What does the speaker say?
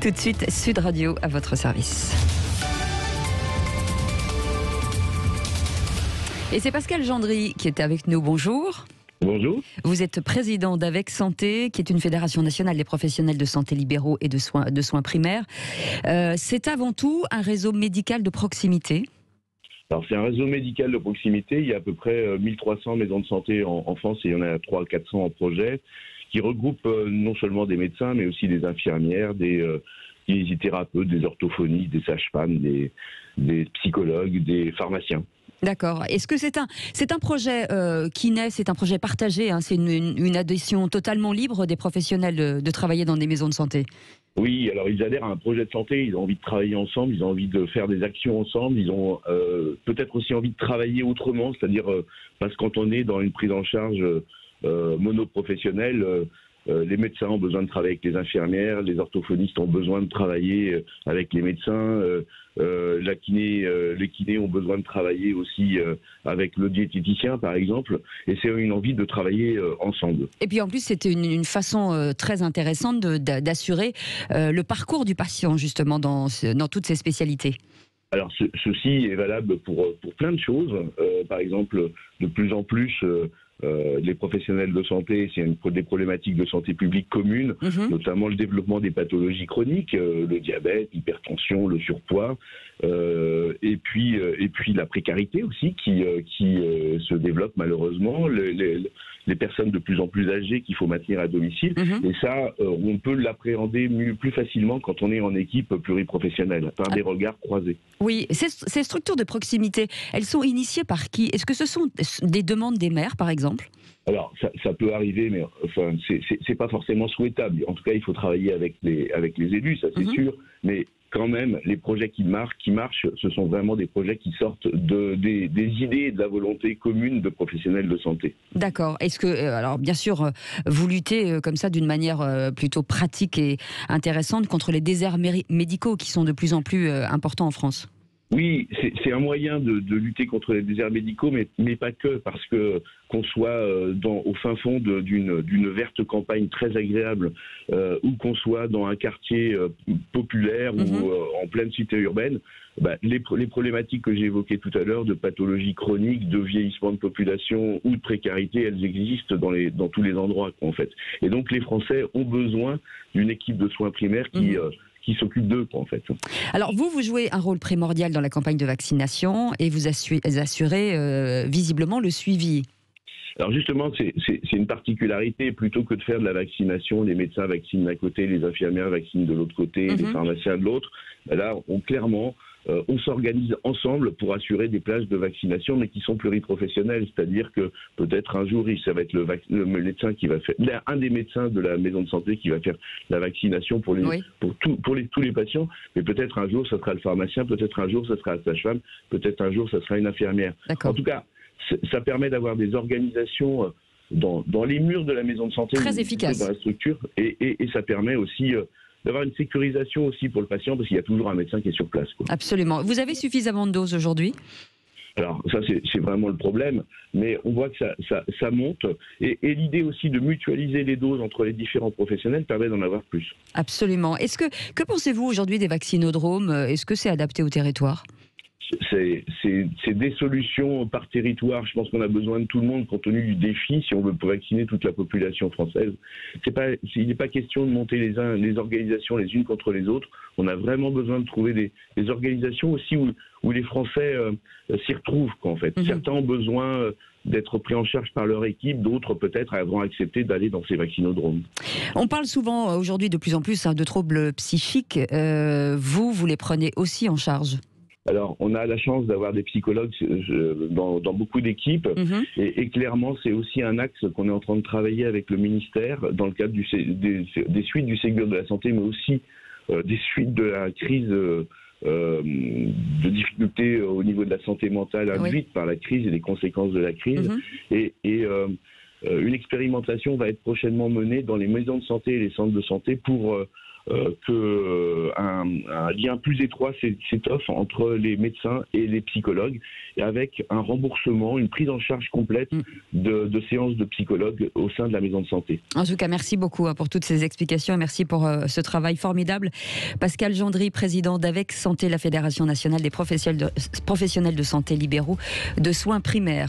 Tout de suite, Sud Radio à votre service. Et c'est Pascal Gendry qui est avec nous. Bonjour. Bonjour. Vous êtes président d'Avec Santé, qui est une fédération nationale des professionnels de santé libéraux et de soins primaires. C'est avant tout un réseau médical de proximité. Alors c'est un réseau médical de proximité. Il y a à peu près 1300 maisons de santé en France et il y en a 300 à 400 en projet, qui regroupent non seulement des médecins, mais aussi des infirmières, des kinésithérapeutes, des orthophonistes, des sages-femmes, des psychologues, des pharmaciens. D'accord. Est-ce que c'est un projet qui naît, c'est un projet partagé, hein, c'est une adhésion totalement libre des professionnels de travailler dans des maisons de santé? Oui, alors ils adhèrent à un projet de santé, ils ont envie de travailler ensemble, ils ont envie de faire des actions ensemble, ils ont peut-être aussi envie de travailler autrement, c'est-à-dire parce que quand on est dans une prise en charge monoprofessionnelle, les médecins ont besoin de travailler avec les infirmières, les orthophonistes ont besoin de travailler avec les médecins, les kinés ont besoin de travailler aussi avec le diététicien par exemple, et c'est une envie de travailler ensemble. Et puis en plus c'était une façon très intéressante d'assurer le parcours du patient justement dans toutes ces spécialités. Alors ceci est valable pour plein de choses, par exemple de plus en plus les professionnels de santé, c'est des problématiques de santé publique communes, notamment le développement des pathologies chroniques, le diabète, l'hypertension, le surpoids, et puis la précarité aussi qui se développe malheureusement, les personnes de plus en plus âgées qu'il faut maintenir à domicile, et ça, on peut l'appréhender plus facilement quand on est en équipe pluriprofessionnelle, par des regards croisés. Oui, ces structures de proximité, elles sont initiées par qui? Est-ce que ce sont des demandes des maires, par exemple? Alors, ça peut arriver, mais enfin, c'est pas forcément souhaitable. En tout cas, il faut travailler avec les élus, ça c'est sûr. Mais quand même, les projets qui marchent, ce sont vraiment des projets qui sortent des idées et de la volonté commune de professionnels de santé. D'accord. Est-ce que, alors bien sûr, vous luttez comme ça d'une manière plutôt pratique et intéressante contre les déserts médicaux qui sont de plus en plus importants en France? Oui, c'est un moyen de lutter contre les déserts médicaux, mais pas que, parce que qu'on soit au fin fond d'une verte campagne très agréable, ou qu'on soit dans un quartier populaire ou en pleine cité urbaine, les problématiques que j'ai évoquées tout à l'heure de pathologie chronique, de vieillissement de population ou de précarité, elles existent dans tous les endroits, en fait. Et donc les Français ont besoin d'une équipe de soins primaires qui s'occupe d'eux, en fait. Alors vous jouez un rôle primordial dans la campagne de vaccination et vous assurez visiblement le suivi. Alors justement, c'est une particularité, plutôt que de faire de la vaccination, les médecins vaccinent d'un côté, les infirmières vaccinent de l'autre côté, les pharmaciens de l'autre. Là, on s'organise ensemble pour assurer des plages de vaccination, mais qui sont pluriprofessionnelles, c'est-à-dire que peut-être un jour, ça va être le médecin qui va faire, un des médecins de la maison de santé qui va faire la vaccination pour tous les patients, mais peut-être un jour, ça sera le pharmacien, peut-être un jour, ça sera la sage-femme, peut-être un jour, ça sera une infirmière. En tout cas, ça permet d'avoir des organisations dans les murs de la maison de santé, très efficace dans la structure, et ça permet aussi d'avoir une sécurisation aussi pour le patient, parce qu'il y a toujours un médecin qui est sur place, quoi. Absolument. Vous avez suffisamment de doses aujourd'hui? Alors ça, c'est vraiment le problème, mais on voit que ça monte, et l'idée aussi de mutualiser les doses entre les différents professionnels permet d'en avoir plus. Absolument. Que pensez-vous aujourd'hui des vaccinodromes? Est-ce que c'est adapté au territoire? C'est des solutions par territoire. Je pense qu'on a besoin de tout le monde compte tenu du défi si on veut vacciner toute la population française. Il n'est pas question de monter les organisations les unes contre les autres. On a vraiment besoin de trouver des organisations aussi où les Français s'y retrouvent, quoi, en fait. Certains ont besoin d'être pris en charge par leur équipe, d'autres peut-être vont accepter d'aller dans ces vaccinodromes. On parle souvent aujourd'hui de plus en plus de troubles psychiques. Vous les prenez aussi en charge? Alors, on a la chance d'avoir des psychologues dans beaucoup d'équipes, et clairement, c'est aussi un axe qu'on est en train de travailler avec le ministère dans le cadre des suites du Ségur de la santé, mais aussi des suites de la crise, de difficultés au niveau de la santé mentale induite par la crise et les conséquences de la crise. Une expérimentation va être prochainement menée dans les maisons de santé et les centres de santé pour qu'un lien plus étroit s'étoffe entre les médecins et les psychologues, et avec un remboursement, une prise en charge complète de séances de psychologues au sein de la maison de santé. En tout cas, merci beaucoup pour toutes ces explications et merci pour ce travail formidable. Pascal Gendry, président d'Avec Santé, la Fédération nationale des professionnels de santé libéraux de soins primaires.